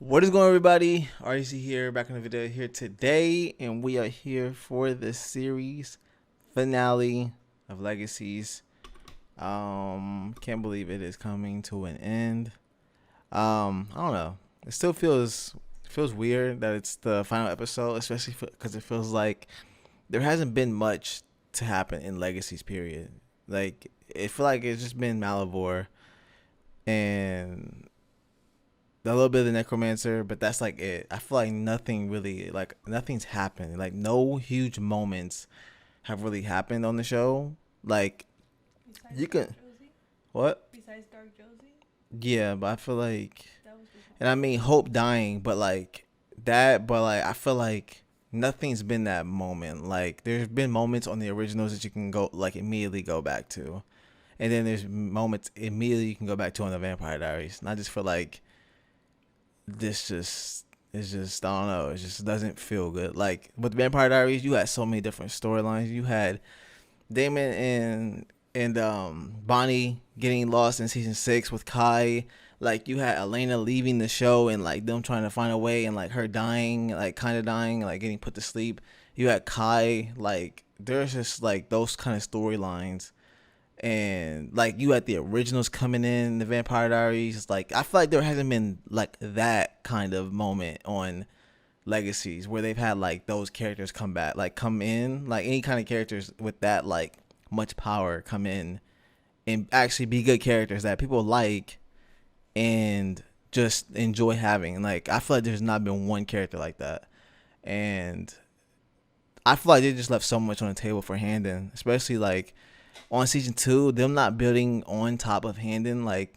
What is going on, everybody? RC here, back in the video here today, and we are here for the series finale of Legacies. Can't believe it is coming to an end. I don't know. It still feels weird that it's the final episode, especially because it feels like there hasn't been much to happen in Legacies. Period. Like it feel like it's just been Malivore and a little bit of the necromancer, but that's like it. I feel like nothing's happened. Like no huge moments have really happened on the show. Like Besides you Dark can Josie? what? Besides Dark Josie? Yeah, but I feel like, That was the and I mean Hope dying, but like that. But like I feel like nothing's been that moment. Like there's been moments on the originals that you can go like immediately go back to, and then there's moments immediately you can go back to on the Vampire Diaries. And I just feel like this just it's just I don't know. It just doesn't feel good. Like with Vampire Diaries, you had so many different storylines. You had Damon and Bonnie getting lost in season 6 with Kai. Like you had Elena leaving the show and like them trying to find a way and like her dying, like kind of dying, like getting put to sleep. You had Kai. Like there's just like those kind of storylines, and like you had the originals coming in the Vampire Diaries. Like I feel like there hasn't been like that kind of moment on Legacies where they've had like those characters come back, like come in, like any kind of characters with that like much power come in and actually be good characters that people like and just enjoy having. Like I feel like there's not been one character like that, and I feel like they just left so much on the table for Handon, especially like on season 2, them not building on top of Handon, like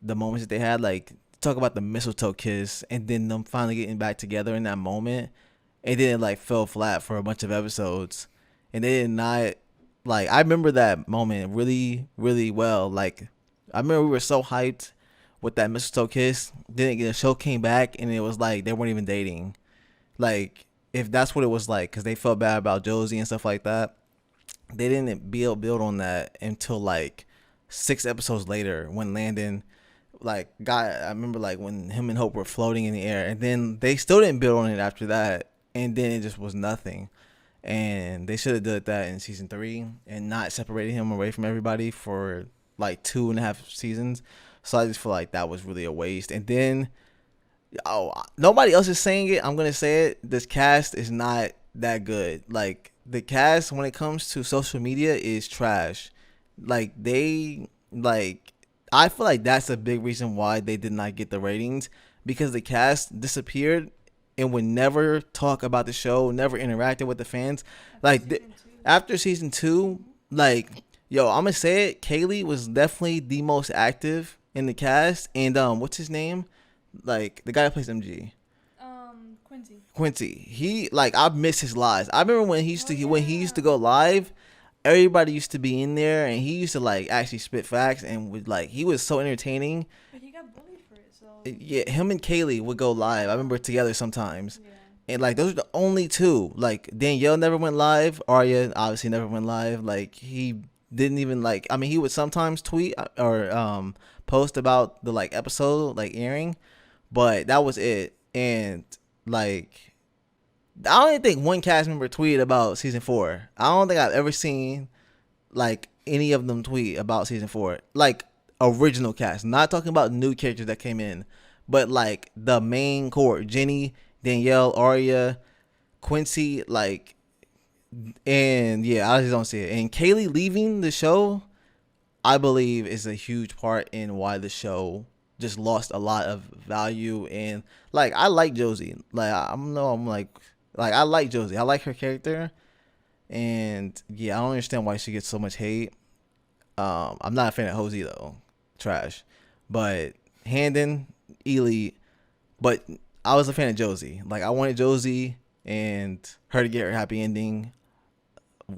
the moments that they had, like talk about the mistletoe kiss and then them finally getting back together in that moment, and then it like fell flat for a bunch of episodes, and they did not like. I remember that moment really, really well. Like I remember we were so hyped with that mistletoe kiss. Then the show came back and it was like they weren't even dating. Like if that's what it was like, because they felt bad about Josie and stuff like that, they didn't build on that until like 6 episodes later when Landon like got. I remember like when him and Hope were floating in the air, and then they still didn't build on it after that, and then it just was nothing. And they should have did that in season 3 and not separated him away from everybody for like 2.5 seasons. So I just feel like that was really a waste. And then nobody else is saying it. I'm gonna say it. This cast is not that good. Like the cast when it comes to social media is trash. Like they like I feel like that's a big reason why they did not get the ratings, because the cast disappeared and would never talk about the show, never interacted with the fans. after Like season 2. after season 2, like yo, I'm gonna say it. Kaylee was definitely the most active in the cast, and what's his name? Like the guy that plays MG. Quincy. Quincy. He like I miss his lives. I remember when he used to Yeah. go live, everybody used to be in there and he used to like actually spit facts and would like he was so entertaining. But he got bullied for it, so. Yeah, him and Kaylee would go live. I remember together sometimes. Yeah. And like those are the only two. Like Danielle never went live. Arya obviously never went live. Like he didn't even like. I mean, he would sometimes tweet or post about the like episode like airing, but that was it. And like I don't even think one cast member tweeted about season 4. I don't think I've ever seen like any of them tweet about season 4. Like original cast, not talking about new characters that came in, but like the main core: Jenny, Danielle, Arya, Quincy, like, and yeah, I just don't see it. And Kaylee leaving the show, I believe, is a huge part in why the show just lost a lot of value. And like I like Josie. Like I'm I like Josie. I like her character. And yeah, I don't understand why she gets so much hate. I'm not a fan of Hosey though. Trash. But Handon, elite. But I was a fan of Josie. Like I wanted Josie and her to get her happy ending.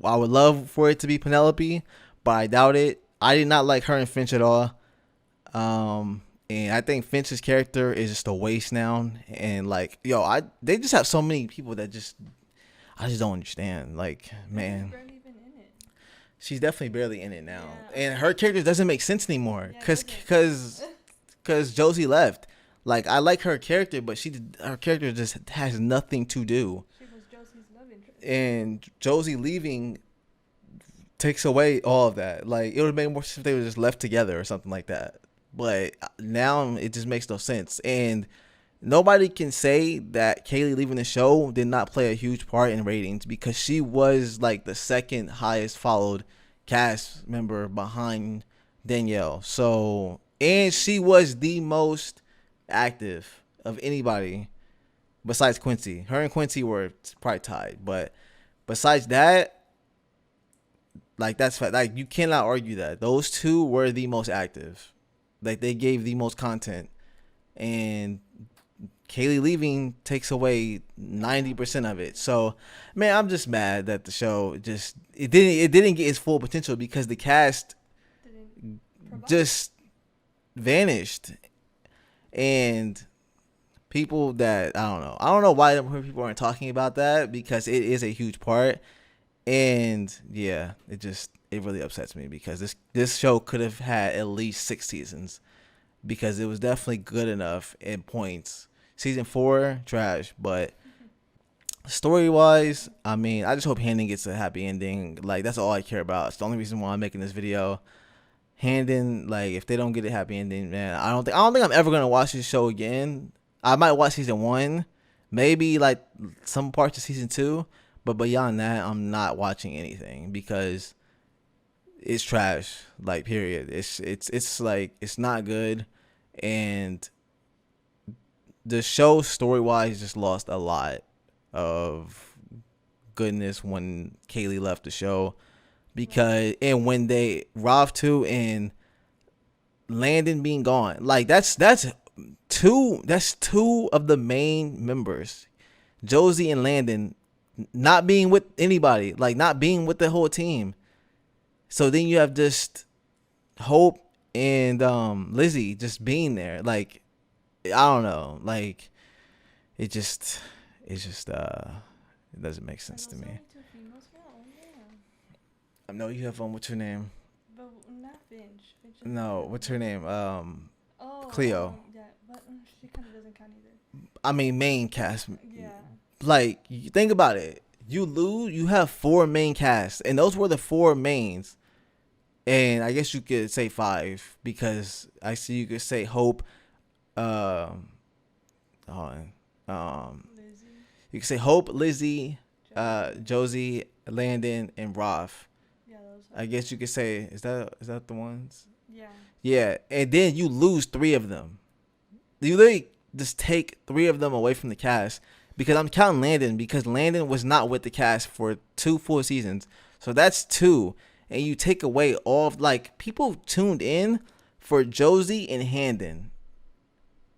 I would love for it to be Penelope, but I doubt it. I did not like her and Finch at all. And I think Finch's character is just a waste now. And like, they just have so many people that just I just don't understand. Like, man, Barely even in it. she's definitely barely in it now, Yeah. and her character doesn't make sense anymore. Yeah, it Cause, doesn't. cause, cause Josie left. Like I like her character, but her character just has nothing to do. She was Josie's love interest. And Josie leaving takes away all of that. Like it would have made more sense if they were just left together or something like that. But now it just makes no sense. And nobody can say that Kaylee leaving the show did not play a huge part in ratings because she was like the second highest followed cast member behind Danielle. So, and she was the most active of anybody besides Quincy. Her and Quincy were probably tied, but besides that, like that's like you cannot argue that those two were the most active. Like they gave the most content, and Kaylee leaving takes away 90% of it. So, man, I'm just mad that the show just it didn't get its full potential because the cast Didn't provide. just vanished, and people that I don't know why people aren't talking about that because it is a huge part. And yeah, it really upsets me because this show could have had at least 6 seasons because it was definitely good enough in points. Season 4 trash, but story wise, I mean, I just hope Handon gets a happy ending. Like that's all I care about. It's the only reason why I'm making this video. Handon, like if they don't get a happy ending, man, I don't think I'm ever gonna watch this show again. I might watch season 1, maybe like some parts of season 2. But beyond that, I'm not watching anything because it's trash. Like period. It's like it's not good, and the show story wise just lost a lot of goodness when Kaylee left the show because and when they Ralph too and Landon being gone, like that's two of the main members, Josie and Landon, not being with anybody, like not being with the whole team. So then you have just Hope and Lizzie just being there. Like I don't know, like it doesn't make sense to me. Two females. Oh man. I know you have what's her name? But not Finch. Finch is No, what's her name? Oh, Cleo. yeah, but she kind of doesn't count either. I mean main cast. Yeah. Like you think about it. You have 4 main casts, and those were the 4 mains. And I guess you could say 5 because I see you could say Hope. Hold on. Lizzie. You could say Hope, Lizzie, Josie, Landon, and Roth. Yeah, those. I guess you could say is that the ones? Yeah. Yeah, and then you lose 3 of them. You literally just take 3 of them away from the cast because I'm counting Landon because Landon was not with the cast for 2 full seasons. So that's 2. And you take away all of, like, people tuned in for Josie and Handon.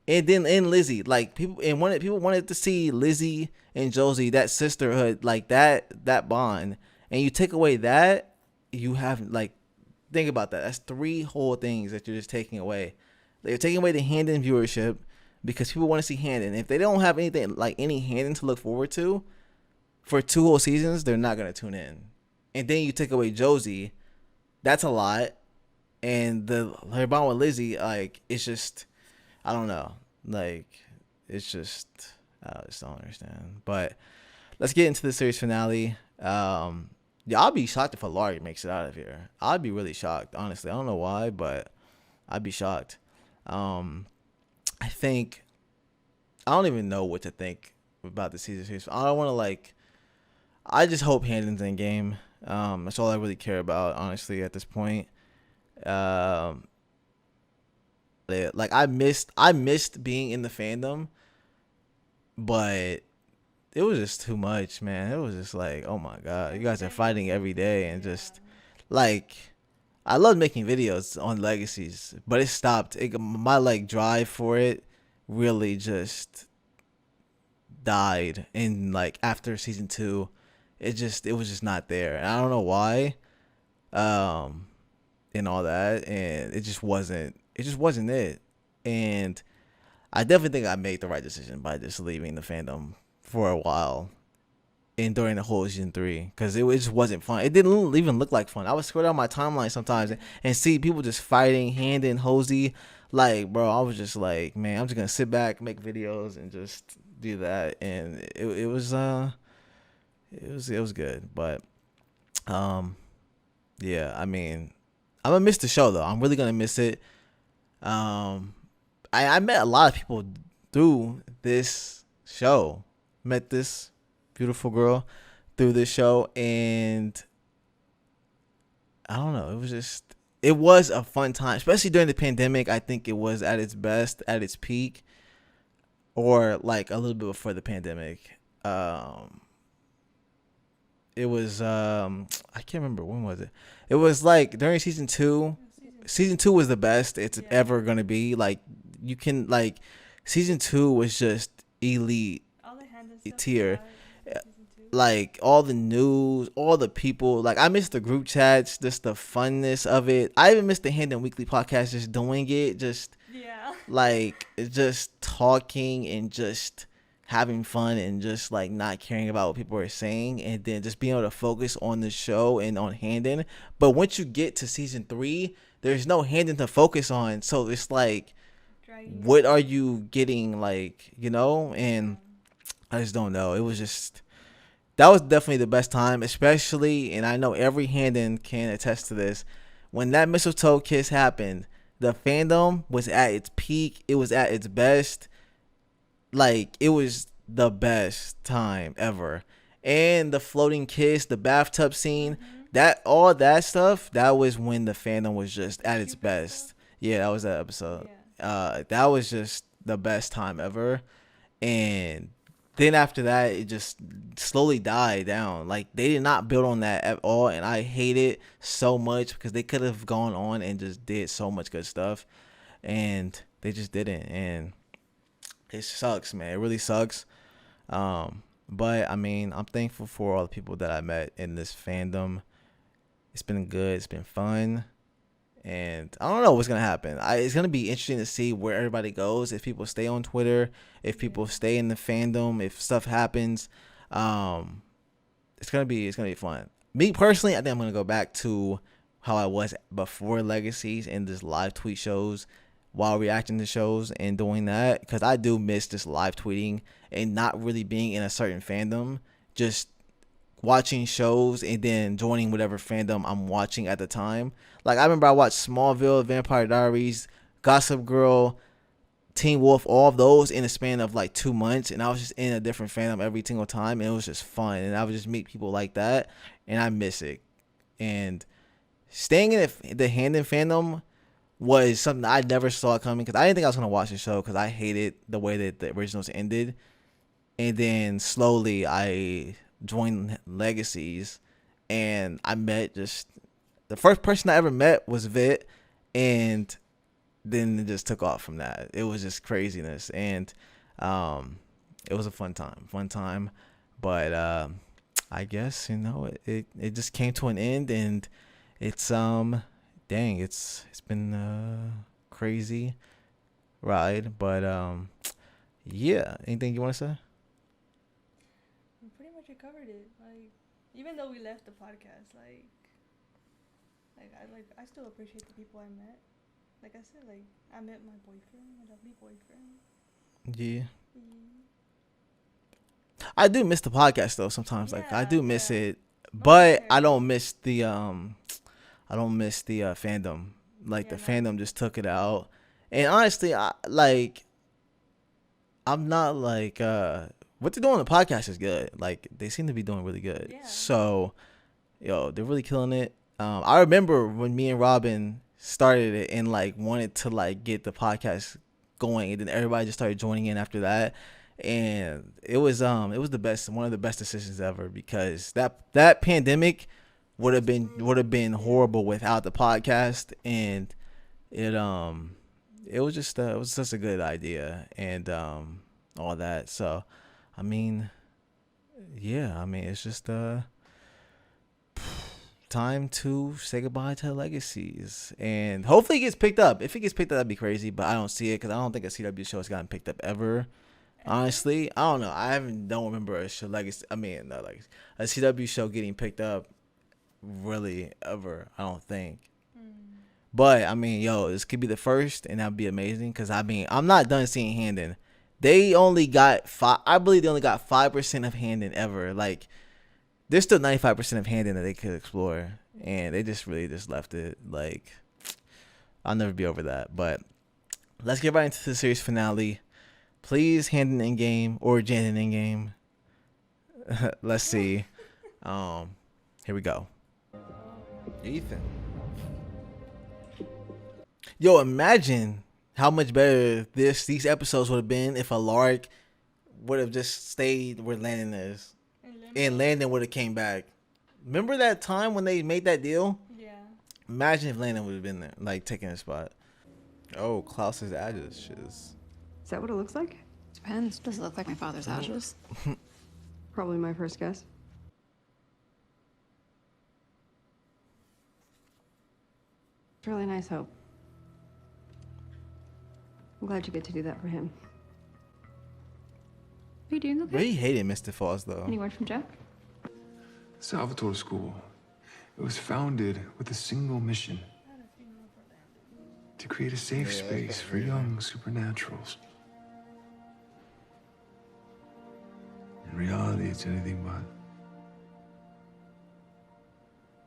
And then in Lizzie, like people wanted to see Lizzie and Josie, that sisterhood, like that bond. And you take away that, you have like think about that. That's 3 whole things that you're just taking away. They're taking away the Handon viewership because people want to see Handon. If they don't have anything like any Handon to look forward to for 2 whole seasons, they're not gonna tune in. And then you take away Josie, that's a lot. And her bond with Lizzie, like it's just, I don't know, like it's just I just don't understand. But let's get into the series finale. Yeah, I'll be shocked if Laurie makes it out of here. I'd be really shocked, honestly. I don't know why, but I'd be shocked. I think I don't even know what to think about the series. I don't want to like. I just hope Handon's in game. That's all I really care about, honestly, at this point. Like I missed being in the fandom, but it was just too much, man. It was just like, oh my god, you guys are fighting every day, and just like I love making videos on Legacies, but it stopped. My like drive for it really just died, and like after season 2, it was just not there, and I don't know why, and all that, and it just wasn't it, and I definitely think I made the right decision by just leaving the fandom for a while and during the whole season 3 because it just wasn't fun. It didn't even look like fun. I would scroll down my timeline sometimes and see people just fighting Handon, Hosey, Like, bro, I was just like, man, I'm just gonna sit back, make videos, and just do that, and it was good, but um, yeah, I mean, I'm gonna miss the show though. I'm really gonna miss it. Um, I met a lot of people through this show. Met this beautiful girl through this show, and I don't know. It was a fun time, especially during the pandemic. I think it was at its best, at its peak, or like a little bit before the pandemic. Um, it was I can't remember when was it. It was like during season two. Season Season two. two was the best it's Yeah. ever gonna be. Like you can like season two was just elite All the hand and stuff tier. in season two. Like all the news, all the people. Like I miss the group chats, just the funness of it. I even miss the Hand Weekly podcast, just doing it, just Yeah. like just talking and just having fun and just like not caring about what people are saying and then just being able to focus on the show and on Handon. But once you get to season three, there's no Handon to focus on. So it's like, Dragging what it. are you getting, like, And I just don't know. It was just that was definitely the best time, especially, and I know every Handon can attest to this. When that mistletoe kiss happened, the fandom was at its peak. It was at its best. Like it was the best time ever. And the floating kiss, the bathtub scene, Mm-hmm. that all that stuff, that was when the fandom was just at its Cupid best. stuff. Yeah, that was that episode. Yeah. That was just the best time ever. And then after that, it just slowly died down. Like they did not build on that at all, and I hate it so much because they could have gone on and just did so much good stuff, and they just didn't. And it sucks, man. It really sucks. But I mean, I'm thankful for all the people that I met in this fandom. It's been good. It's been fun. And I don't know what's gonna happen. It's gonna be interesting to see where everybody goes. If people stay on Twitter, if people Yeah. stay in the fandom, if stuff happens, um, it's gonna be fun. Me personally, I think I'm gonna go back to how I was before Legacies and just live tweet shows while reacting to shows and doing that because I do miss just live tweeting and not really being in a certain fandom. Just watching shows and then joining whatever fandom I'm watching at the time. Like I remember I watched Smallville, Vampire Diaries, Gossip Girl, Teen Wolf, all of those in a span of like 2 months, and I was just in a different fandom every single time, and it was just fun, and I would just meet people like that, and I miss it. And staying in the Handon fandom was something I never saw coming because I didn't think I was gonna watch the show because I hated the way that the originals ended, and then slowly I joined Legacies, and I met just the first person I ever met was Vit, and then it just took off from that. It was just craziness, and it was a fun time. But I guess it just came to an end, and it's dang, it's been a crazy ride. But yeah, anything you want to say? We pretty much recovered it. Like, even though we left the podcast, I still appreciate the people I met. Like I said, like I met my boyfriend, my lovely boyfriend. Yeah, Mm. I do miss the podcast though. Sometimes, like I Yeah, do miss yeah. it, but I Momentarily. don't miss the fandom. Like the Yeah, fandom no. just took it out. And honestly, I'm not like what they're doing on the podcast is good. Like they seem to be doing really good. Yeah. So, they're really killing it. I remember when me and Robin started it and like wanted to like get the podcast going, and then everybody just started joining in after that. And it was the best, one of the best decisions ever, because that pandemic would have been Yeah. horrible without the podcast. And it it was such a good idea, and all that. So I mean, yeah, I mean, it's just time to say goodbye to Legacies, and hopefully it gets picked up. If it gets picked up, that'd be crazy, but I don't see it because I don't think a CW show has gotten picked up ever. Ever? Honestly, I don't know. Don't remember a show Legacy. I mean, not like a CW show getting picked up really ever. I don't think. Mm. But I mean, yo, this could be the first, and that'd be amazing. Cause I mean, I'm not done seeing Handon. They only got five. I believe they only got 5% of Handon ever. Like, there's still 95% of Handon that they could explore, and they just really just left it. Like, I'll never be over that. But let's get right into the series finale. Please, Handon in game or Janet in game. Let's see. Here we go. Ethan. Yo, imagine how much better these episodes would have been if Alaric would have just stayed where Landon is, and Landon would have came back. Remember that time when they made that deal? Yeah. Imagine if Landon would have been there, like taking his spot. Oh, Klaus's ashes. Is that what it looks like? Depends. Does it look like my father's ashes? Probably my first guess. It's really nice, Hope. I'm glad you get to do that for him. Are you doing okay? Really hated Mr. Foss though. Any word from Jack? Salvatore School. It was founded with a single mission: to create a safe space for young supernaturals. In reality, it's anything but.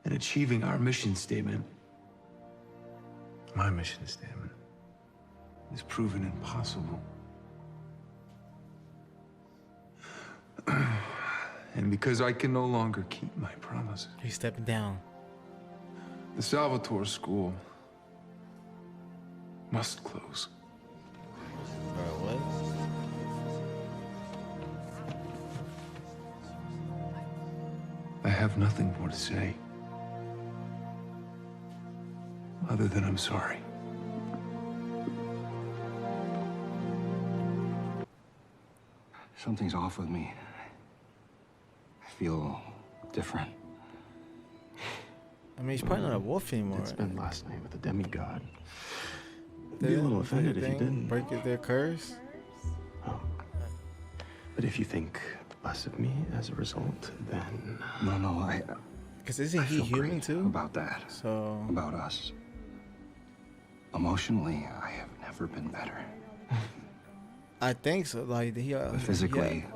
And achieving our mission statement, my mission statement, is proven impossible. And because I can no longer keep my promises, He's stepping down. the Salvatore School must close. Bro, what? I have nothing more to say, other than I'm sorry. Something's off with me. I feel different. I mean, he's probably not a wolf anymore. Did spend last night with a demigod. I'd They be a didn't little do offended if you anything, didn't. break their curse. Oh. But if you think less of me as a result, then no, I Because isn't he feel human great too? about that. So About us. Emotionally, I have never been better. I think so. Like he. But physically,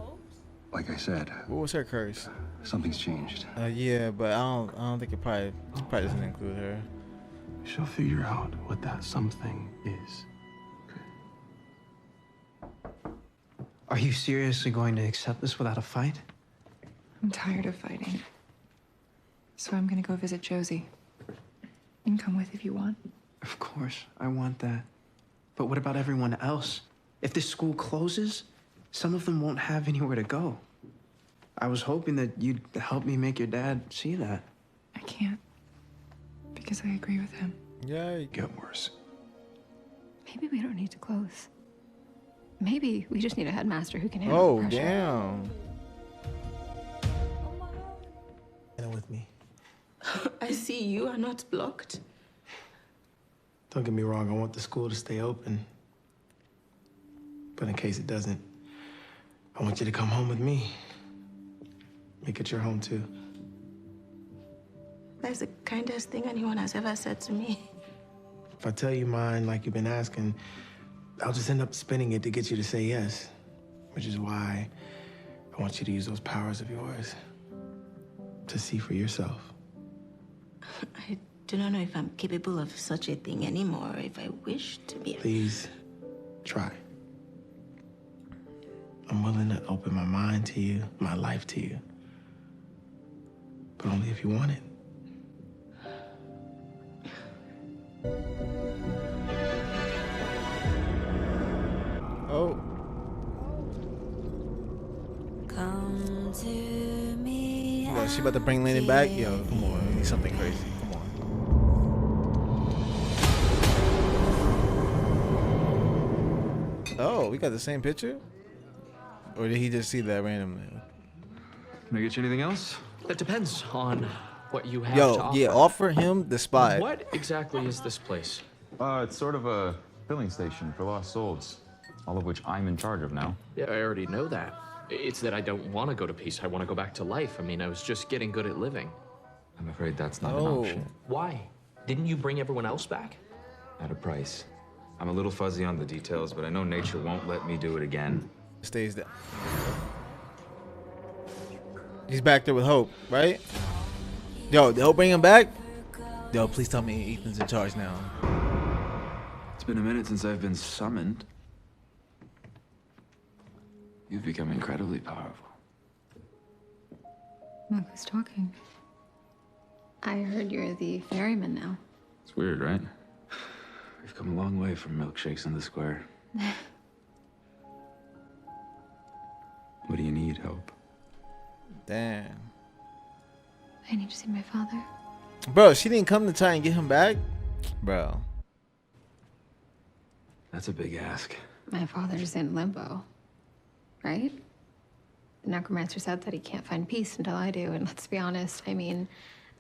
like I said, What was her curse? something's changed. Yeah, but I don't think it probably doesn't include her. She'll figure out what that something is. Are you seriously going to accept this without a fight? I'm tired of fighting. So I'm gonna go visit Josie. You can come with if you want. Of course, I want that. But what about everyone else? If this school closes, some of them won't have anywhere to go. I was hoping that you'd help me make your dad see that. I can't. Because I agree with him. Yeah. Get worse. Maybe we don't need to close. Maybe we just need a headmaster who can handle the Oh pressure. damn. With me. I see you are not blocked. Don't get me wrong, I want the school to stay open. But in case it doesn't, I want you to come home with me. Make it your home too. That's the kindest thing anyone has ever said to me. If I tell you mine like you've been asking, I'll just end up spinning it to get you to say yes. Which is why I want you to use those powers of yours to see for yourself. I do not know if I'm capable of such a thing anymore, or if I wish to be. Please, try. I'm willing to open my mind to you, my life to you. But only if you want it. Oh. Come to me. Yo, she about to bring Landon back? Yo, come on. We need something crazy. Come on. Oh, we got the same picture? Or did he just see that randomly? Can I get you anything else? That depends on what you have to Yo, offer. yeah, offer him the spot. What exactly is this place? It's sort of a filling station for lost souls, all of which I'm in charge of now. Yeah, I already know that. It's that I don't want to go to peace. I want to go back to life. I mean, I was just getting good at living. I'm afraid that's not an Oh. option. Why? Didn't you bring everyone else back? at a price. I'm a little fuzzy on the details, but I know nature won't let me do it again. Stays there. He's back there with Hope, right? Yo, did Hope bring him back? Yo, please tell me Ethan's in charge now. It's been a minute since I've been summoned. You've become incredibly powerful. Look who's talking. I heard you're the ferryman now. It's weird, right? We've come a long way from milkshakes in the square. What do you need, Hope? Damn. I need to see my father. Bro, she didn't come to try and get him back? Bro. That's a big ask. My father's in limbo, right? The necromancer said that he can't find peace until I do, and let's be honest, I mean,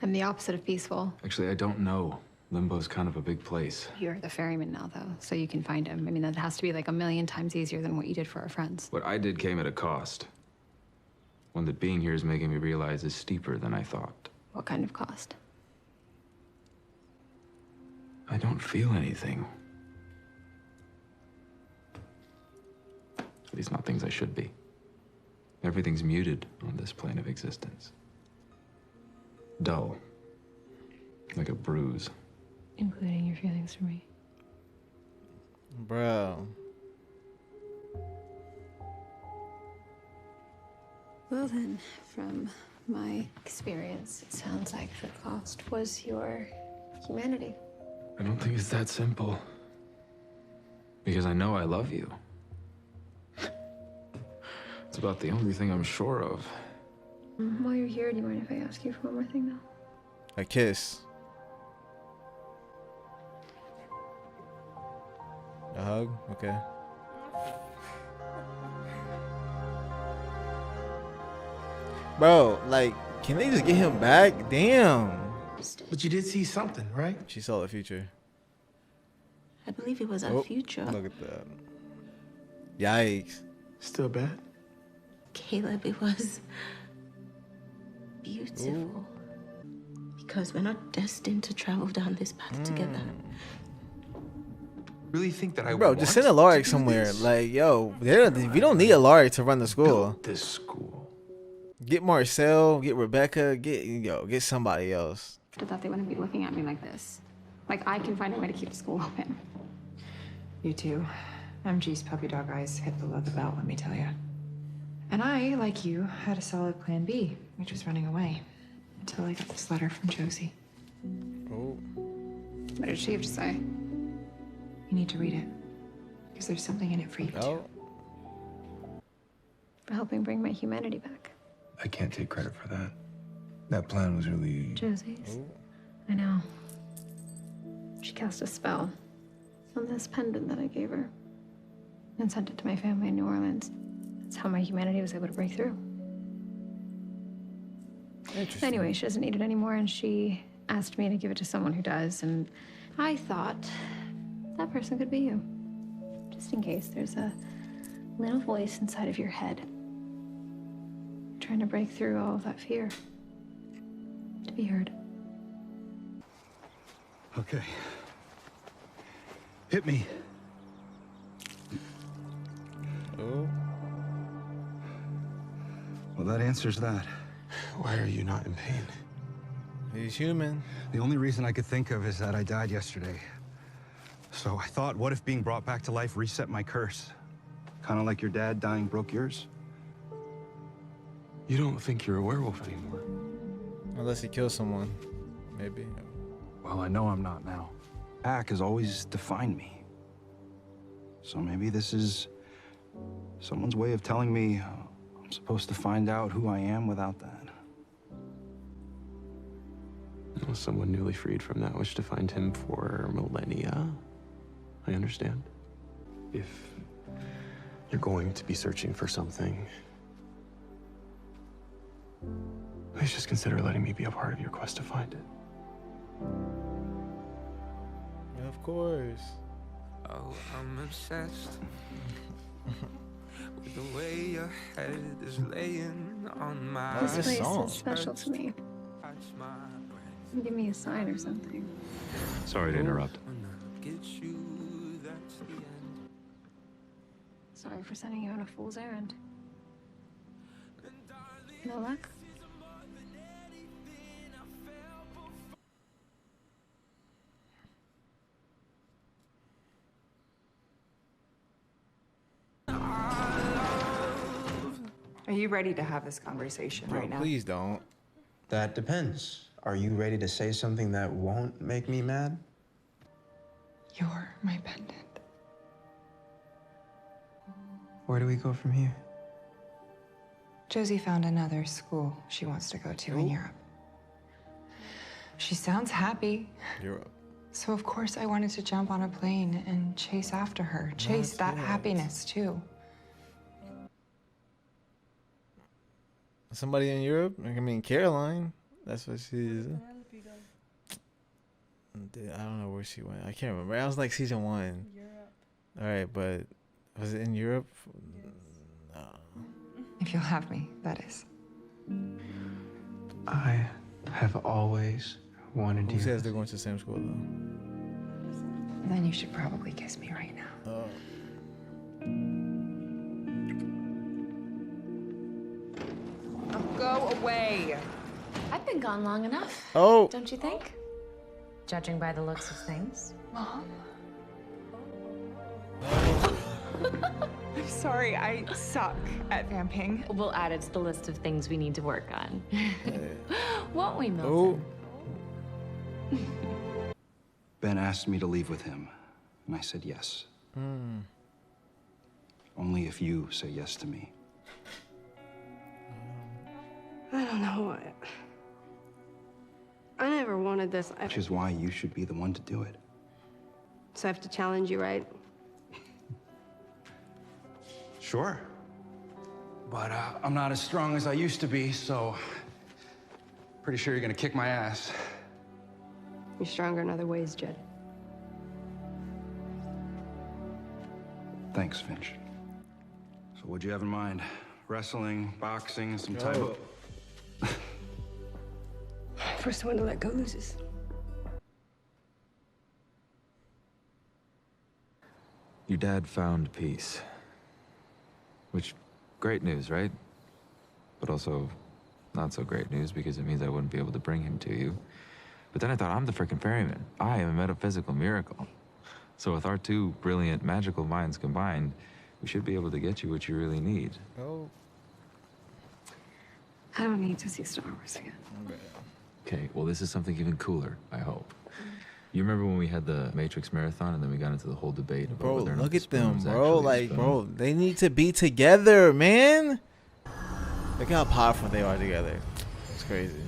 I'm the opposite of peaceful. Actually, I don't know. Limbo's kind of a big place. You're the ferryman now, though, so you can find him. I mean, that has to be like 1,000,000 times easier than what you did for our friends. What I did came at a cost. One that being here is making me realize is steeper than I thought. What kind of cost? I don't feel anything. At least not things I should be. Everything's muted on this plane of existence. Dull. Like a bruise. Including your feelings for me. Bro. Well then, from my experience, it sounds like the cost was your humanity. I don't think it's that simple. Because I know I love you. It's about the only thing I'm sure of. While you're here, do you mind if I ask you for one more thing, though? A kiss. A hug? Okay. Bro, like, can they just get him back? Damn. But you did see something, right? She saw the future. I believe it was our future. Look at that. Yikes. Still bad? Caleb, it was beautiful. Ooh. Because we're not destined to travel down this path together. Really think that I Bro, just send Alaric somewhere. Like, yo, we don't need Alaric to run the school. This school. Get Marcel, get Rebecca, get somebody else. I thought they wouldn't be looking at me like this. Like, I can find a way to keep the school open. You too. MG's puppy dog eyes hit below the belt, let me tell you. And I, like you, had a solid plan B, which was running away. Until I got this letter from Josie. Oh. What did she have to say? You need to read it. Because there's something in it for you too. For helping bring my humanity back. I can't take credit for that. That plan was really... Josie's. I know. She cast a spell on this pendant that I gave her. And sent it to my family in New Orleans. That's how my humanity was able to break through. Interesting. Anyway, she doesn't need it anymore, and she asked me to give it to someone who does, and I thought that person could be you. Just in case there's a little voice inside of your head trying to break through all of that fear. To be heard. Okay. Hit me. Oh. Well, that answers that. Why are you not in pain? He's human. The only reason I could think of is that I died yesterday. So I thought, what if being brought back to life reset my curse? Kind of like your dad dying broke yours? You don't think you're a werewolf anymore? Unless he kills someone. Maybe. Well, I know I'm not now. Pack has always defined me. So maybe this is someone's way of telling me I'm supposed to find out who I am without that. Well, someone newly freed from that which defined him for millennia. I understand. If you're going to be searching for something, please just consider letting me be a part of your quest to find it. Yeah, of course. Oh, I'm obsessed with the way your head is laying on my... This place is special to me. Give me a sign or something. Sorry to interrupt. you, that's the end. Sorry for sending you on a fool's errand. No luck? Are you ready to have this conversation Bro, right now? please don't. That depends. Are you ready to say something that won't make me mad? You're my pendant. Where do we go from here? Josie found another school she wants to go to in Europe. She sounds happy. Europe. So of course I wanted to jump on a plane and chase after her. Chase that happiness too. Somebody in Europe? I mean, Caroline. That's what she is. I don't know where she went. I can't remember. I was like season 1. Europe. All right, but was it in Europe? No. If you'll have me, that is. I have always wanted Who you. says they're going to the same school though? Then you should probably kiss me right now. Oh. Go away. I've been gone long enough. Oh. Don't you think? Judging by the looks of things. Mom? I'm sorry, I suck at vamping. We'll add it to the list of things we need to work on. Won't we, Milton? Oh. Ben asked me to leave with him, and I said yes. Only if you say yes to me. I don't know. I never wanted this. Which is why you should be the one to do it. So I have to challenge you, right? Sure. But I'm not as strong as I used to be, so pretty sure you're gonna kick my ass. You're stronger in other ways, Jed. Thanks, Finch. So what'd you have in mind? Wrestling, boxing, some type of... First one to let go loses. Your dad found peace. Which, great news, right? But also, not so great news because it means I wouldn't be able to bring him to you. But then I thought, I'm the frickin' ferryman. I am a metaphysical miracle. So with our two brilliant magical minds combined, we should be able to get you what you really need. Oh. I don't need to see Star Wars again. Okay, well, this is something even cooler, I hope. You remember when we had the Matrix marathon and then we got into the whole debate about Bro, whether or not look the at them, spoon was bro. actually a Like, spoon? bro, they need to be together, man. Look how powerful they are together. It's crazy.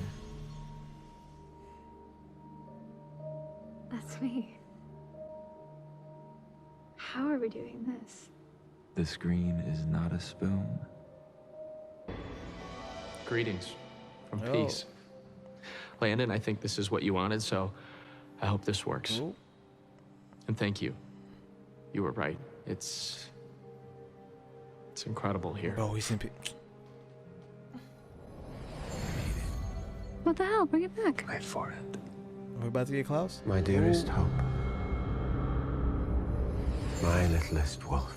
That's me. How are we doing this? The screen is not a spoon. Greetings from Oh. peace. Landon, I think this is what you wanted, so I hope this works. Oh. And thank you. You were right. It's incredible here. Bro, we seen What the hell? Bring it back. Wait for it. Are we about to get Klaus? My dearest hope. My littlest wolf.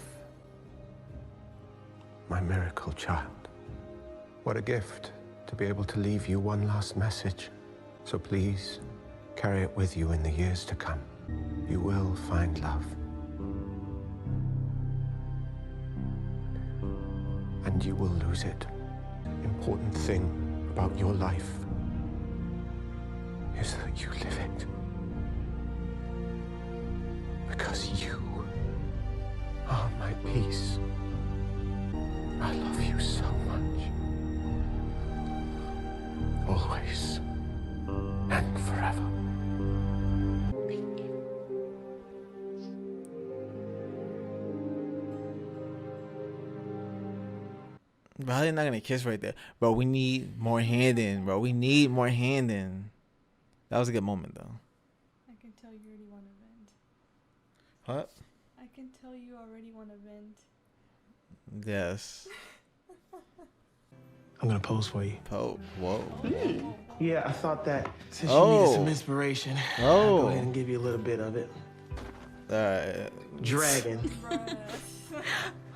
My miracle child. What a gift to be able to leave you one last message. So please, carry it with you in the years to come. You will find love. And you will lose it. Important thing about your life is that you live it. Because you are my peace. I love you so much. Always and forever. Bro, how they not gonna kiss right there? Bro, we need more hand-in, bro. We need more hand-in. That was a good moment, though. I can tell you already want to vent. What? I can tell you already want to vent. Yes. I'm gonna pose for you. Whoa. Yeah, I thought that since you Oh. needed some inspiration, Oh. I'll go ahead and give you a little bit of it. Dragon. Well,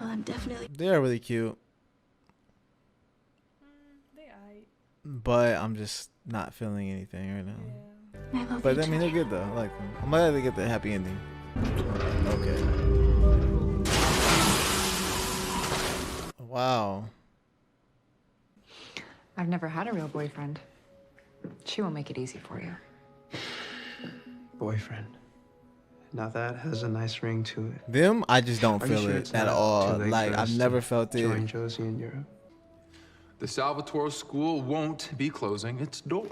I'm definitely. They're really cute, They aight. but I'm just not feeling anything right now. I love But you I mean, they're good though. I like them. I'm glad they get the happy ending. Okay. Wow. I've never had a real boyfriend. She won't make it easy for you. Boyfriend. Now that has a nice ring to it. Them, I just don't Are you feel sure it it's at not all. too late Like for us I've never to felt it. join Josie in Europe? The Salvatore School won't be closing its doors.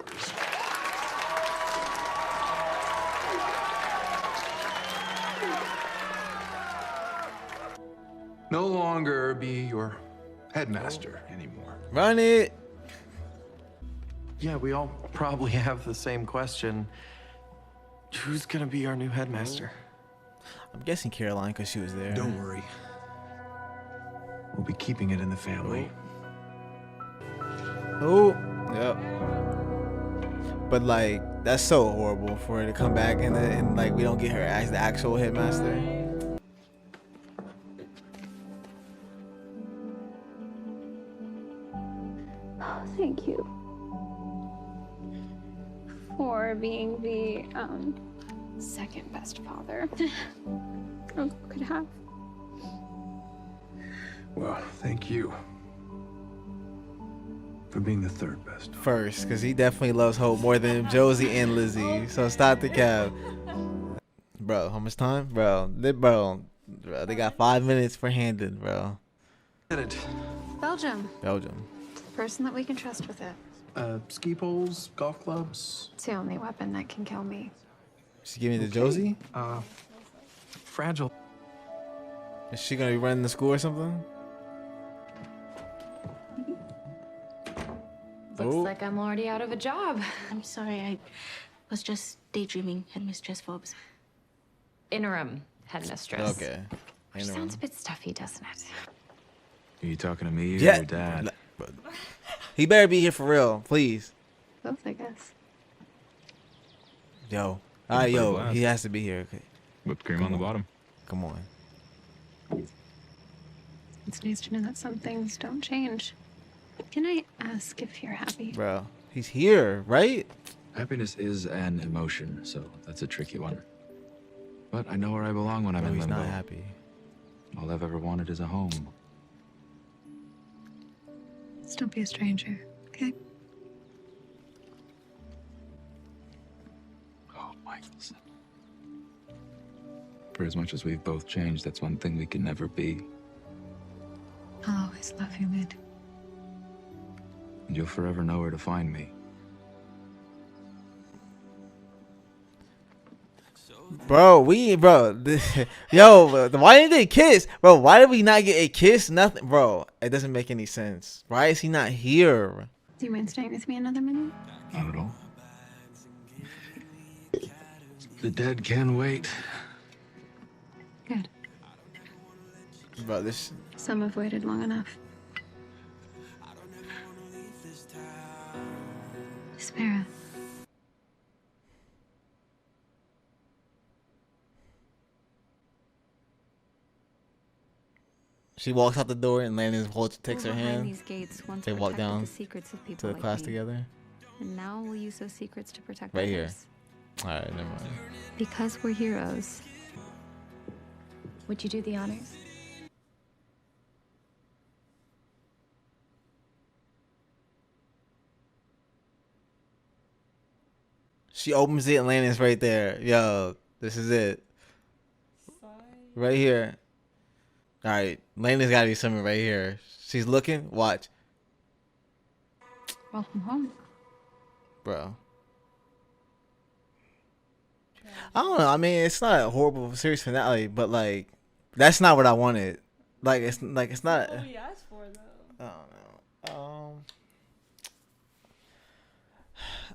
No longer be your headmaster anymore. Run it. Yeah, we all probably have the same question. Who's gonna be our new headmaster? I'm guessing Caroline because she was there. Don't worry. We'll be keeping it in the family. Oh, yep. But like, that's so horrible for her to come back and like we don't get her as the actual headmaster. Oh, thank you for being the second best father Uncle could have. Well, thank you for being the third best. First, because he definitely loves Hope more than Josie and Lizzie. So stop the cap. Bro, how much time? Bro, they got 5 minutes for Handon, bro. Belgium. Belgium. The person that we can trust with it. Ski poles, golf clubs. It's the only weapon that can kill me. She give me to Josie? Fragile. Is she gonna be running the school or something? Looks like I'm already out of a job. I'm sorry, I was just daydreaming, Headmistress Forbes. Interim headmistress. Okay. Which sounds a bit stuffy, doesn't it? Are you talking to me or Yeah. your dad? He better be here for real, please. Both, I guess. Yo. All right, yo. Glass. He has to be here. Okay. Whipped cream on the bottom. Come on. It's nice to know that some things don't change. Can I ask if you're happy? Bro, he's here, right? Happiness is an emotion, so that's a tricky one. But I know where I belong when I'm in he's limbo. not happy. All I've ever wanted is a home. Just don't be a stranger, okay? Oh, Michelson. For as much as we've both changed, that's one thing we can never be. I'll always love you, Mid. And you'll forever know where to find me. Bro, yo, why didn't they kiss? Bro, why did we not get a kiss? Nothing, bro. It doesn't make any sense. Why is he not here? Do you mind staying with me another minute? Not at all. The dead can wait. Good. Bro, this. Some have waited long enough. Spara. She walks out the door and Landon takes her Behind hand. these gates once They walk protected down the secrets of people to the like class me. together. And now we'll use those secrets to protect Right here. others. All right, never mind. Because we're heroes. Would you do the honors? She opens it and Landon's right there. Yo, this is it. Right here. All right, Landon's got to be something right here. She's looking. Watch. Welcome home. Bro. I don't know. I mean, it's not a horrible series finale, but like, that's not what I wanted. Like, it's not. That's what we asked for, though.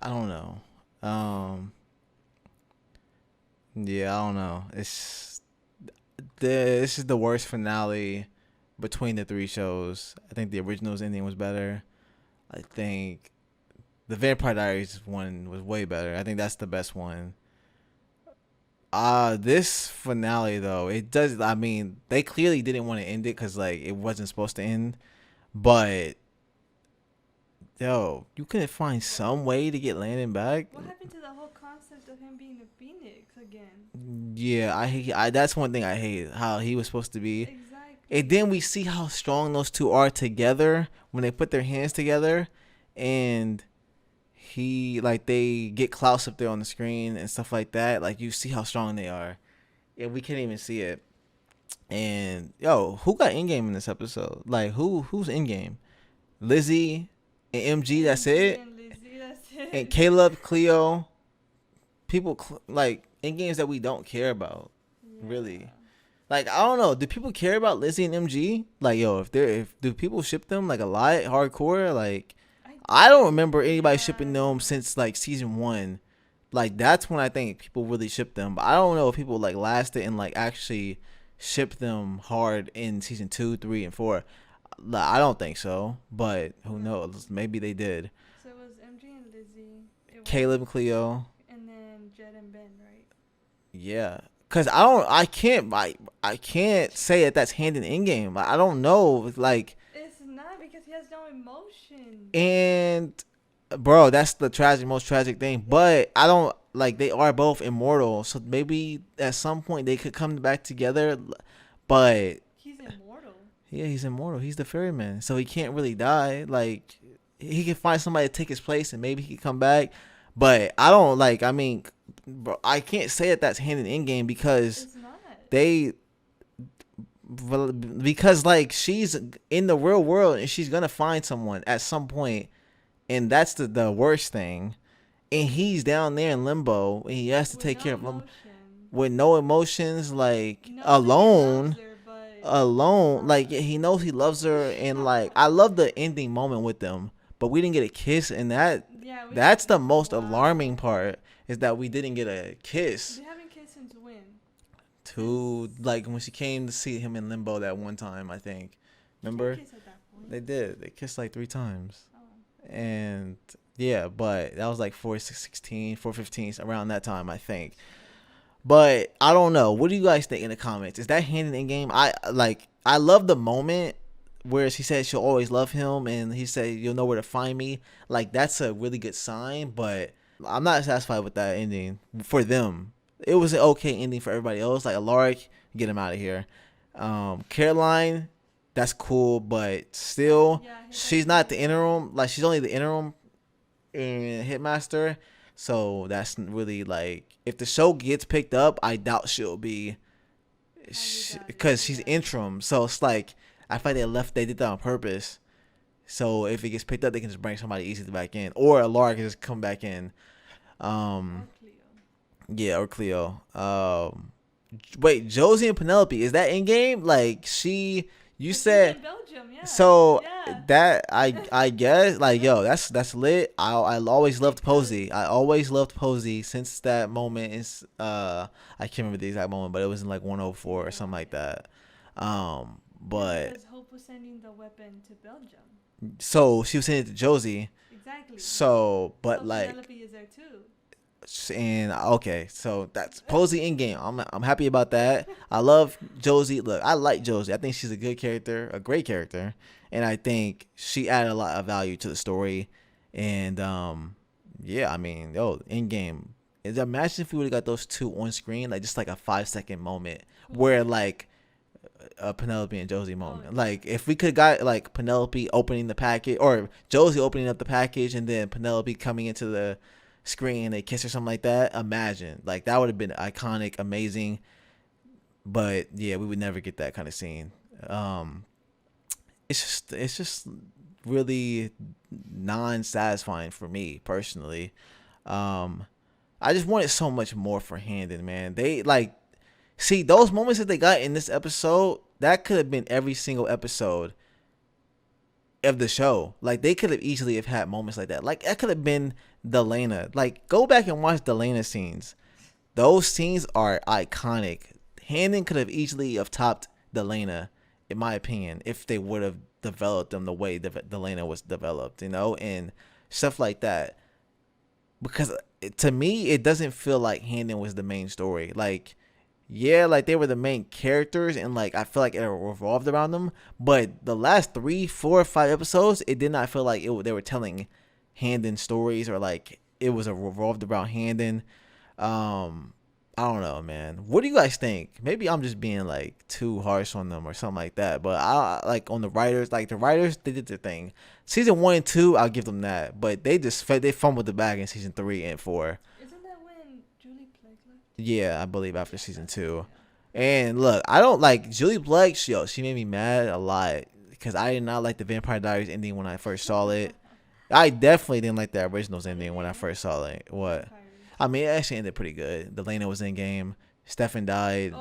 I don't know. Yeah, I don't know. This is the worst finale between the three shows. I think the original's ending was better. I think the Vampire Diaries one was way better. I think that's the best one. This finale though, it does. I mean, they clearly didn't want to end it because like it wasn't supposed to end. But yo, you couldn't find some way to get Landon back. What happened to the whole concept of him being a phoenix again? Yeah, I hate. That's one thing I hate. How he was supposed to be. Exactly. And then we see how strong those two are together when they put their hands together, and he like they get Klaus up there on the screen and stuff like that. Like you see how strong they are, and we can't even see it. And yo, who got in game in this episode? Like who's in game? Lizzie and MG. That's it. And Lizzie, that's it. And Caleb, Cleo. People like in games that we don't care about, really. Like I don't know, do people care about Lizzie and MG? Like yo, if do people ship them like a lot hardcore? Like I don't remember anybody shipping them since like season 1. Like that's when I think people really shipped them. But I don't know if people like lasted and like actually shipped them hard in season 2, 3, and 4. Like, I don't think so, but who knows? Maybe they did. So it was MG and Lizzie. Caleb and Cleo. And then Jed and Ben, right? Yeah, cause I can't say that that's Landon in game. Like, I don't know, like. It's not because he has no emotion. And, bro, that's the most tragic thing. But I don't like they are both immortal, so maybe at some point they could come back together. But he's immortal. Yeah, he's immortal. He's the ferryman, so he can't really die. Like he can find somebody to take his place, and maybe he can come back. But I don't like. I mean, bro, I can't say that that's Landon in game because because like she's in the real world and she's gonna find someone at some point, and that's the worst thing. And he's down there in limbo, and he has to take care of him with no emotions, like alone. Like he knows he loves her, and like I love the ending moment with them, but we didn't get a kiss, and that's the most alarming part is that we didn't get a kiss. They haven't kissed since when? Like when she came to see him in limbo that one time, I think. Remember? They did. They kissed like 3 times. And yeah, but that was like 4:16, 4:15, around that time, I think. But I don't know. What do you guys think in the comments? Is that Landon in game? I love the moment where she said she'll always love him, and he said you'll know where to find me. Like that's a really good sign, but I'm not satisfied with that ending for them. It was an okay ending for everybody else. Like Alaric, get him out of here. Caroline, that's cool, but still, she's not the interim. Like she's only the interim in Hitmaster. So that's really like, if the show gets picked up, I doubt she'll be, because she's interim. So it's like, I feel like they did that on purpose. So if it gets picked up, they can just bring somebody easily back in, or Laura can just come back in. Yeah, or Cleo. Wait, Josie and Penelope, is that in game? Like you said. Belgium, yeah. So that I guess like yo, that's lit. I always loved Posey. I always loved Posey since that moment. Is I can't remember the exact moment, but it was in like 104 or something like that. But because Hope was sending the weapon to Belgium. So she was sending it to Josie. Exactly. So like. Penelope is there too. And okay, so that's Posey in game. I'm happy about that. I love Josie. Look, I like Josie. I think she's a good character, a great character, and I think she added a lot of value to the story. And yeah, I mean, in game. Imagine if we would have got those two on screen, like just like a 5-second moment where like a Penelope and Josie moment. Like if we could got like Penelope opening the package, or Josie opening up the package, and then Penelope coming into the screen and they kiss or something like that. Imagine, like that would have been iconic, amazing. But yeah, we would never get that kind of scene. It's just really non-satisfying for me personally. I just wanted so much more for Landon, man. They like see those moments that they got in this episode. That could have been every single episode of the show. Like they could have easily have had moments like that. Like that could have been Delana. Like go back and watch Delana scenes. Those scenes are iconic. Landon could have easily have topped Delana, in my opinion, if they would have developed them the way Delana was developed, and stuff like that. because to me it doesn't feel like Handon was the main story. Like, yeah, like they were the main characters, and like I feel like it revolved around them. But the last 3, 4, 5 episodes, it did not feel like they were telling Handon stories, or like it was a revolved around Handon. I don't know, man. What do you guys think? Maybe I'm just being like too harsh on them or something like that. But I like on the writers, like the writers, they did their thing. Season 1 and 2, I'll give them that. But they fumbled the bag in season 3 and 4. Isn't that when Julie Blake left? Yeah, I believe after season 2. And look, I don't like Julie Blake. She made me mad a lot because I did not like the Vampire Diaries ending when I first saw it. I definitely didn't like the originals ending when I first saw it. What? I mean, it actually ended pretty good. Delana was in game. Stefan died,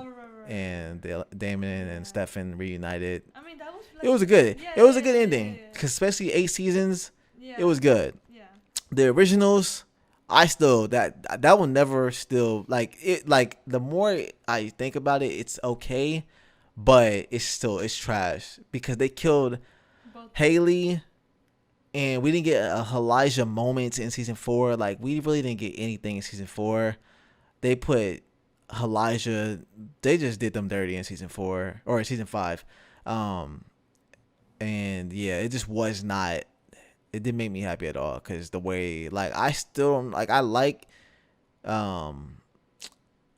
and Damon and Stefan reunited. I mean, that was. Like, it was a good. Yeah, it was a good ending, cause especially 8 seasons. Yeah. It was good. Yeah. The originals, I still that will never still like it. Like the more I think about it, it's okay, but it's trash because they killed Haley. And we didn't get a Elijah moment in season 4. Like, we really didn't get anything in season 4. They put Elijah, they just did them dirty in season 4 or season 5. And yeah, it just was not, it didn't make me happy at all. Cause the way, like, I still don't, like, I like,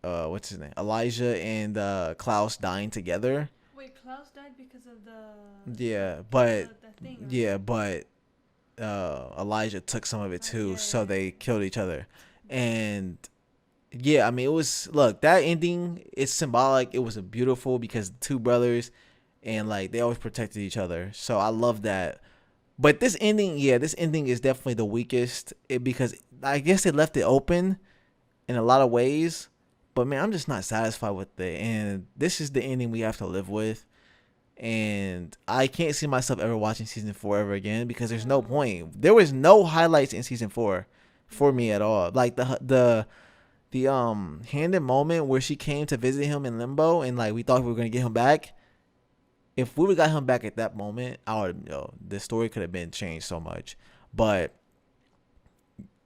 what's his name? Elijah and Klaus dying together. Wait, Klaus died because of the. Yeah, but, the thing, right? yeah, but. Elijah took some of it too, so they killed each other. And yeah, I mean, it was, look, that ending, it's symbolic. It was a beautiful because the 2 brothers, and like they always protected each other, so I love that. But this ending is definitely the weakest, because I guess they left it open in a lot of ways, but man, I'm just not satisfied with it, and this is the ending we have to live with. And I can't see myself ever watching season 4 ever again because there's no point. There was no highlights in season 4 for me at all. Like the Handon moment where she came to visit him in Limbo and like we thought we were gonna get him back. If we would have got him back at that moment, I would the story could have been changed so much. But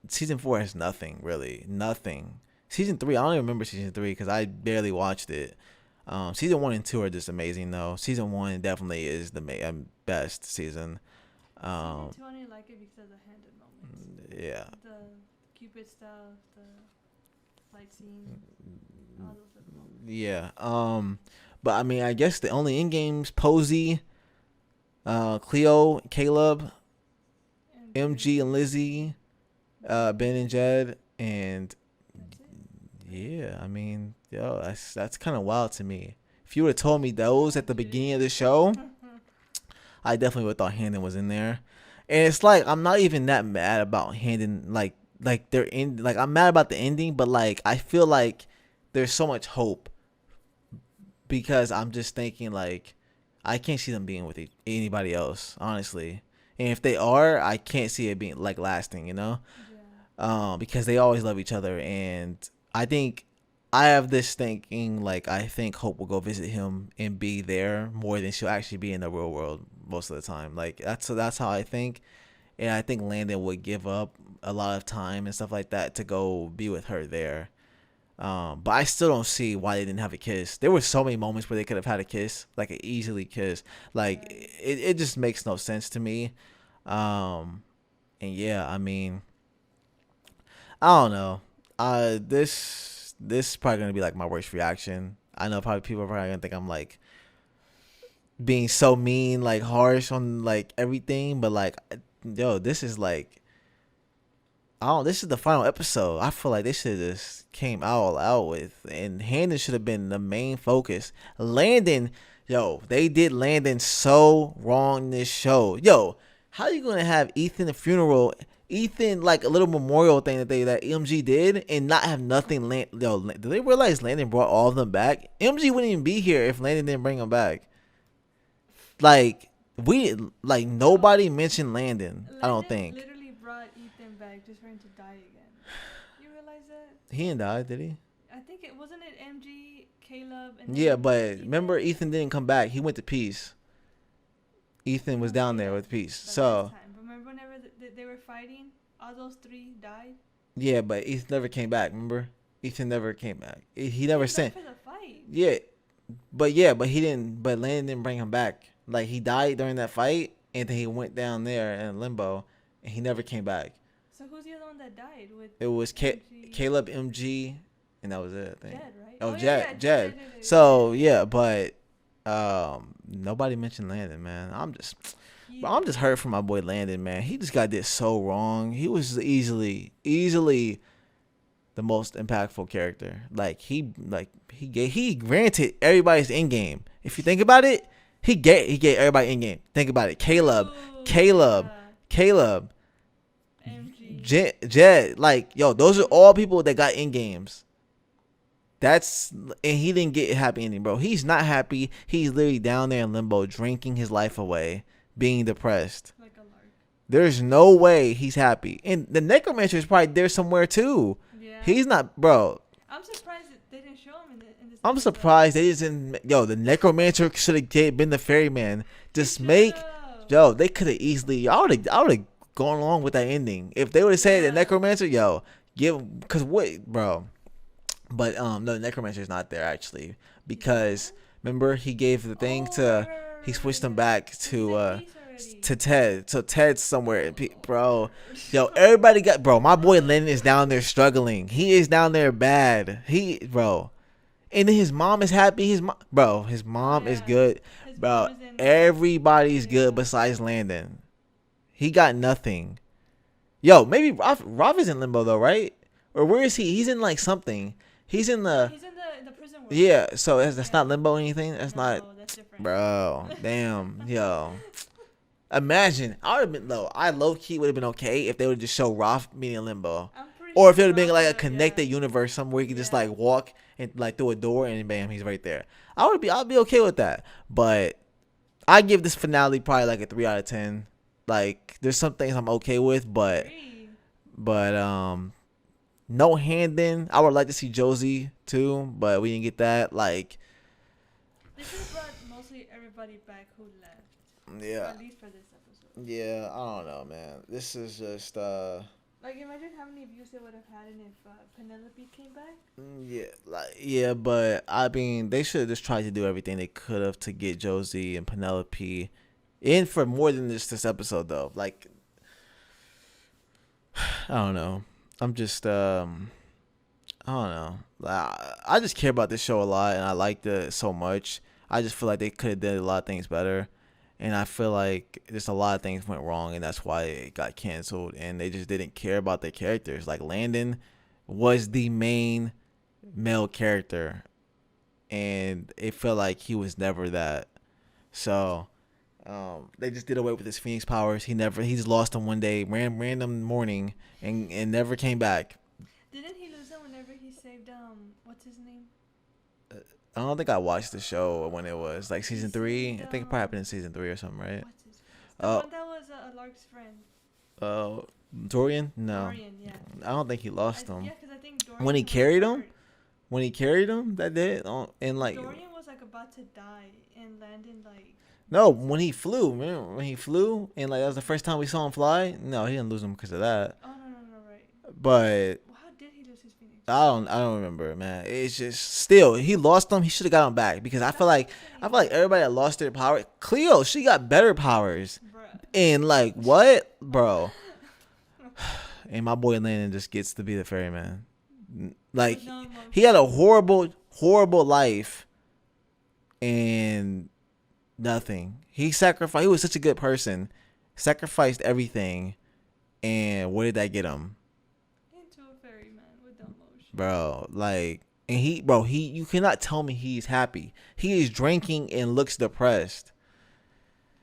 season 4 has nothing really, nothing. Season 3, I don't even remember season 3 because I barely watched it. Season 1 and 2 are just amazing though. Season 1 definitely is the best season. Season 2, I only like it because of the Handon moments. Yeah. The Cupid stuff, the fight scene, all those little moments. Yeah. But I mean, I guess the only in games: Posey, Cleo, Caleb, MG and Lizzie, Ben and Jed, and yeah, I mean, that's kind of wild to me. If you would have told me those at the beginning of the show, I definitely would have thought Handon was in there. And it's like I'm not even that mad about Handon, like they're in, like I'm mad about the ending, but like I feel like there's so much hope because I'm just thinking like I can't see them being with anybody else, honestly. And if they are, I can't see it being like lasting, you know, because they always love each other. And I think I have this thinking, like, I think Hope will go visit him and be there more than she'll actually be in the real world most of the time. Like, that's how I think. And I think Landon would give up a lot of time and stuff like that to go be with her there. But I still don't see why they didn't have a kiss. There were so many moments where they could have had a kiss, like an easily kiss. Like, it just makes no sense to me. And yeah, I mean, I don't know. This is probably gonna be like my worst reaction. I know probably people are probably gonna think I'm like being so mean, like harsh on like everything, but like, yo, this is like, this is the final episode. I feel like they should have just came all out with, and Handon should have been the main focus. Landon, yo, they did Landon so wrong this show. Yo, how you gonna have Ethan funeral? Ethan, like a little memorial thing that MG did, and not have nothing. Do they realize Landon brought all of them back? MG wouldn't even be here if Landon didn't bring them back. Like nobody mentioned Landon. I don't think. Literally brought Ethan back just for him to die again. You realize that? He didn't die, did he? I think it wasn't it MG, Caleb, and yeah, but remember Ethan didn't come back. He went to Peace. Ethan was down there with Peace. So. Remember whenever they were fighting, all those 3 died? Yeah, but Ethan never came back. Remember, Ethan never came back. He never sent. For the fight. Yeah, but he didn't. But Landon didn't bring him back. Like he died during that fight, and then he went down there in limbo, and he never came back. So who's the other one that died with? It was MG? Caleb, MG, and that was it. I think. Jed, right? Oh, Oh, Jed, yeah, Jed. Jed. So yeah, but nobody mentioned Landon, man. I'm just hurt for my boy Landon, man. He just got this so wrong. He was easily the most impactful character. He granted everybody's in game. If you think about it, he gave everybody in game. Think about it. Caleb, Jed, those are all people that got in games. And he didn't get a happy ending, bro. He's not happy. He's literally down there in limbo, drinking his life away, being depressed. Like a lark. There's no way he's happy. And the necromancer is probably there somewhere too. Yeah. He's not, bro. I'm surprised that they didn't show him in this. I'm surprised they didn't. The necromancer should have been the ferryman. They could have easily. I would have gone along with that ending if they would have said the necromancer. Because what, bro? But no, the necromancer is not there actually, because remember he gave the thing he switched him back to Ted. So Ted's somewhere, bro. Everybody my boy Landon is down there struggling. He is down there bad. And then his mom is happy. His mom is good, bro. Everybody's good besides Landon. He got nothing. Maybe Rav is in limbo though, right? Or where is he? He's in something. He's in the prison world. Yeah, so that's not limbo or anything. That's not. That's different. Bro, damn, Imagine, I low key would have been okay if they would just show Roth being in limbo, or if it would have been a connected universe somewhere you could just walk and through a door and bam, he's right there. I'd be okay with that. But I give this finale probably a 3 out of 10. There's some things I'm okay with, but no Handon. I would like to see Josie too, but we didn't get that. They should have brought mostly everybody back who left. Yeah. At least for this episode. Yeah, I don't know, man. This is just imagine how many views they would have had if Penelope came back. Yeah, but I mean, they should have just tried to do everything they could have to get Josie and Penelope in for more than just this episode, though. I don't know. I'm just I don't know. I just care about this show a lot, and I liked it so much. I just feel like they could have done a lot of things better, and I feel like just a lot of things went wrong, and that's why it got canceled. And they just didn't care about their characters. Landon was the main male character, and it felt like he was never that. So they just did away with his Phoenix powers. He just lost them one day, random morning, and never came back. Didn't he lose them whenever he saved what's his name? I don't think I watched the show when it was season 3. I think it probably happened in season 3 or something, right? What's his one that was Lark's friend. Dorian? No. Dorian, yeah. I don't think he lost them. Yeah, because I think Dorian when he carried him, that day, and Dorian was about to die, and Landon No, when he flew, remember when he flew, and that was the first time we saw him fly. No, he didn't lose him because of that. Oh no, right. But how did he lose his Phoenix? I don't remember, man. It's just still he lost them. He should have got them back because I feel like everybody that lost their power. Cleo, she got better powers, and what, bro? And my boy Landon just gets to be the ferryman. He had a horrible life, and nothing. He sacrificed. He was such a good person. Sacrificed everything, and what did that get him? Into a ferryman with the emotion. Bro, and you cannot tell me he's happy. He is drinking and looks depressed.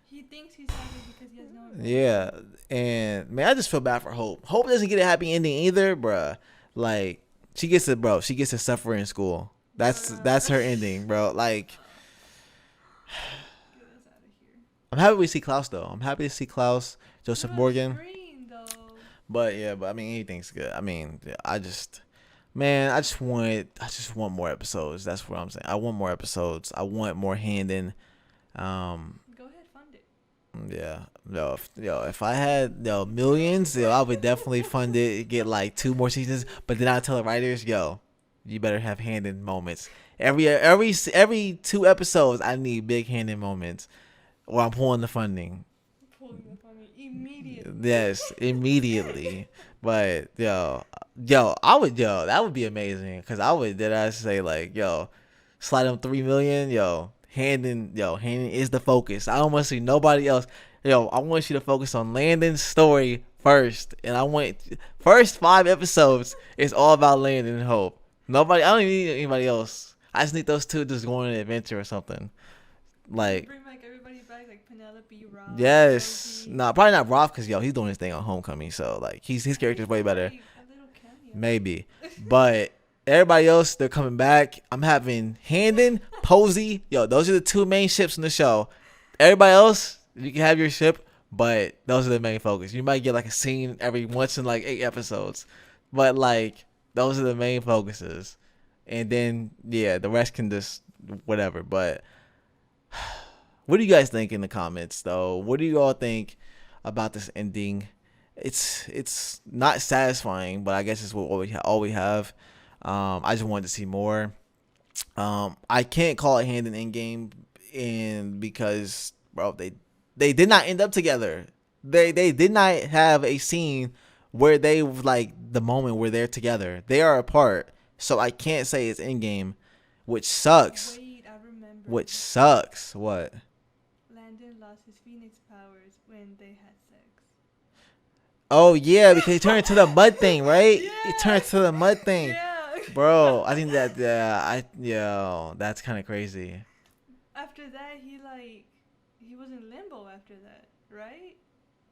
He thinks he's happy because he has no emotion. Yeah, and man, I just feel bad for Hope. Hope doesn't get a happy ending either, bruh. She gets to suffer in school. That's her ending, bro. I'm happy we see Klaus though. I'm happy to see Klaus, Joseph Morgan. But I mean, anything's good. I mean, I just want more episodes. That's what I'm saying. I want more episodes. I want more Handon. Go ahead, fund it. Yeah, if I had millions, I would definitely fund it, get like 2 more seasons. But then I tell the writers, you better have hand in moments. Every 2 episodes, I need big hand in moments, or I'm pulling the funding. Pulling the funding immediately. Yes, immediately. But that would be amazing, because did I say like slide them 3 million, Handon is the focus. I don't want to see nobody else. I want you to focus on Landon's story first, and I want first 5 episodes is all about Landon and Hope. Nobody, I don't even need anybody else. I just need those two just going on an adventure or something. Like, bring like everybody back, like Penelope, Rob. yes, nah, probably not Rob, because he's doing his thing on Homecoming, so like his character's way better. Maybe, but everybody else, they're coming back. I'm having Handon, Posey. Those are the 2 main ships in the show. Everybody else, you can have your ship, but those are the main focus. You might get like a scene every once in like 8 episodes, but like those are the main focuses. And then the rest can just whatever. But what do you guys think in the comments though? What do you all think about this ending? It's not satisfying, but I guess it's what all we have. I just wanted to see more. I can't call it Handon Endgame, and because bro, they did not end up together. They did not have a scene where they like the moment where they're together. They are apart, so I can't say it's Endgame, which sucks. Wait, I remember. Which sucks. What? Landon lost his Phoenix powers when they had sex. Oh yeah, because he turned to the mud thing, right? Yeah. He turned to the mud thing. Yeah. Bro, I think that that's kind of crazy. After that, he was in limbo after that, right?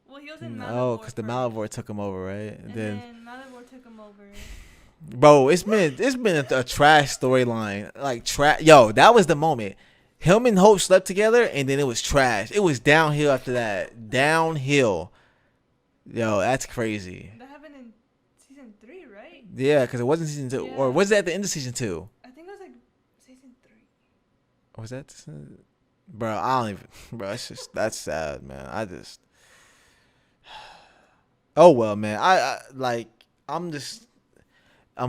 Well, he was in Malivore. Oh, because the Malivore took him over, right? And then Malivore took him over. Bro, it's been a trash storyline. Like that was the moment. Him and Hope slept together, and then it was trash. It was downhill after that. Downhill. That's crazy. That happened in season 3, right? Yeah, because it wasn't season 2, or was it at the end of season 2? I think it was like season 3. Was that? Bro, I don't even. Bro, that's sad, man. Oh well, man. I'm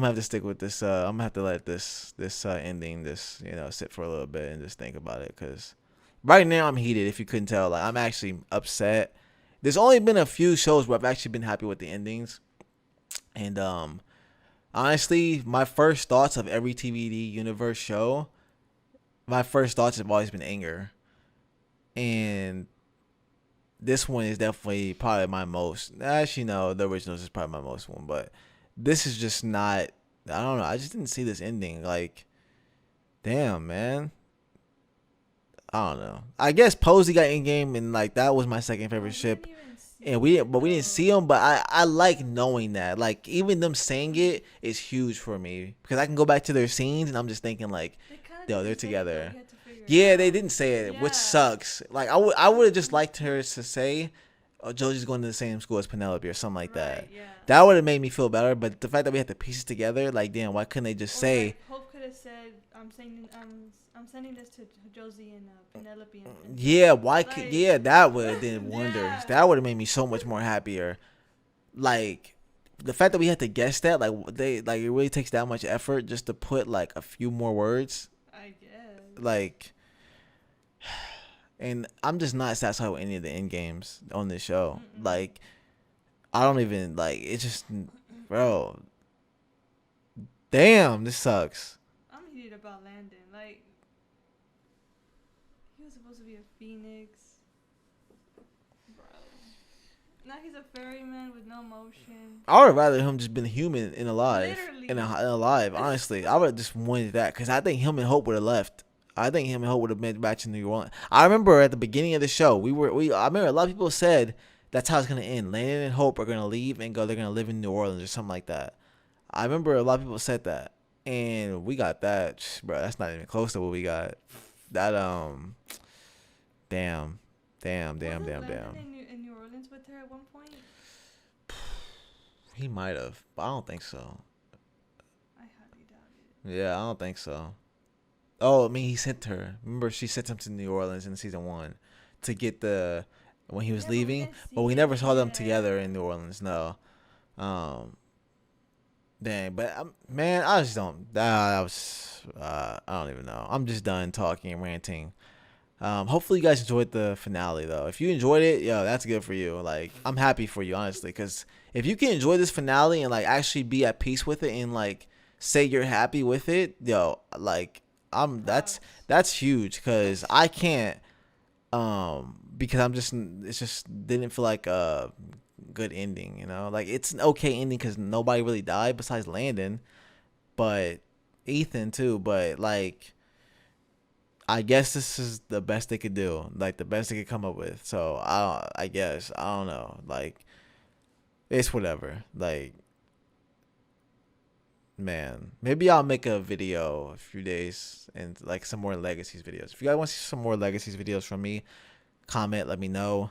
gonna have to stick with this. I'm gonna have to let this ending sit for a little bit and just think about it, because right now I'm heated. If you couldn't tell, like I'm actually upset. There's only been a few shows where I've actually been happy with the endings, and honestly, my first thoughts of every TVD universe show, my first thoughts have always been anger, and this one is definitely probably my most. Actually, no, the originals is probably my most one, but this is just not. I don't know. I just didn't see this ending. Like, damn, man. I don't know. I guess Posey got in game, and like that was my second favorite ship, and we didn't see him. But I like knowing that. Like even them saying it is huge for me, because I can go back to their scenes and I'm just thinking like, they're together. Yeah, they didn't say it, which sucks. Like I would have just liked her to say, "Oh, Josie's going to the same school as Penelope" or something like that. Yeah. That would have made me feel better. But the fact that we had to piece it together, like, damn, why couldn't they just say? Like, Hope could have said, "I'm sending this to Josie and Penelope." And yeah, why could? Yeah, that would have done wonders. That would have made me so much more happier. Like the fact that we had to guess that, like it really takes that much effort just to put like a few more words. I guess. Like. And I'm just not satisfied with any of the end games on this show. Mm-mm. Like, I don't even like. It's just, bro. Damn, this sucks. I'm heated about Landon. Like, he was supposed to be a phoenix, bro. Now he's a ferryman with no motion. I would rather him just been human and alive. Literally. And alive, honestly. I would have just wanted that, because I think him and Hope would have left. I think him and Hope would have been back to New Orleans. I remember at the beginning of the show, I remember a lot of people said that's how it's gonna end. Landon and Hope are gonna leave and they're gonna live in New Orleans or something like that. I remember a lot of people said that, and we got that, bro. That's not even close to what we got. That damn. In New Orleans with her at one point. He might have, but I don't think so. I highly doubt it. Yeah, I don't think so. Oh, I mean, he sent her. Remember, she sent him to New Orleans in season 1 to get the when he was leaving, but we never saw them together in New Orleans. No. Dang, but man, I just don't. I don't even know. I'm just done talking and ranting. Hopefully you guys enjoyed the finale though. If you enjoyed it, yo, that's good for you. Like, I'm happy for you, honestly, because if you can enjoy this finale and like actually be at peace with it and like say you're happy with it, yo, like that's huge, because I can't, because it's just didn't feel like a good ending, you know? Like, it's an okay ending because nobody really died besides Landon, but Ethan too, but like, I guess this is the best they could do, like the best they could come up with. So I guess I don't know, like it's whatever. Like, man, maybe I'll make a video a few days and like some more Legacies videos. If you guys want to see some more Legacies videos from me, comment, let me know.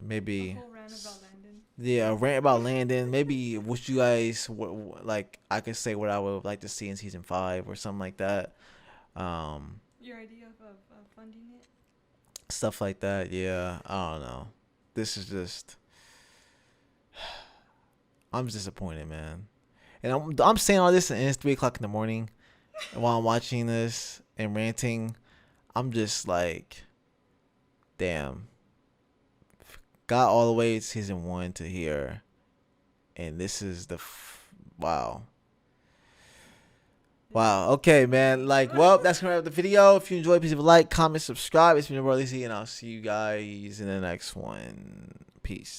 Maybe a rant about Landon. Maybe what you guys like. I could say what I would like to see in season 5 or something like that. Your idea of funding it? Stuff like that, yeah. I don't know. This is just, I'm disappointed, man. And I'm saying all this and it's 3:00 in the morning, and while I'm watching this and ranting, I'm just like, damn. Got all the way to season 1 to here, and this is wow. Wow. Okay, man. Like, well, that's gonna wrap up the video. If you enjoyed, please leave a like, comment, subscribe. It's been your boy Legacy, and I'll see you guys in the next one. Peace.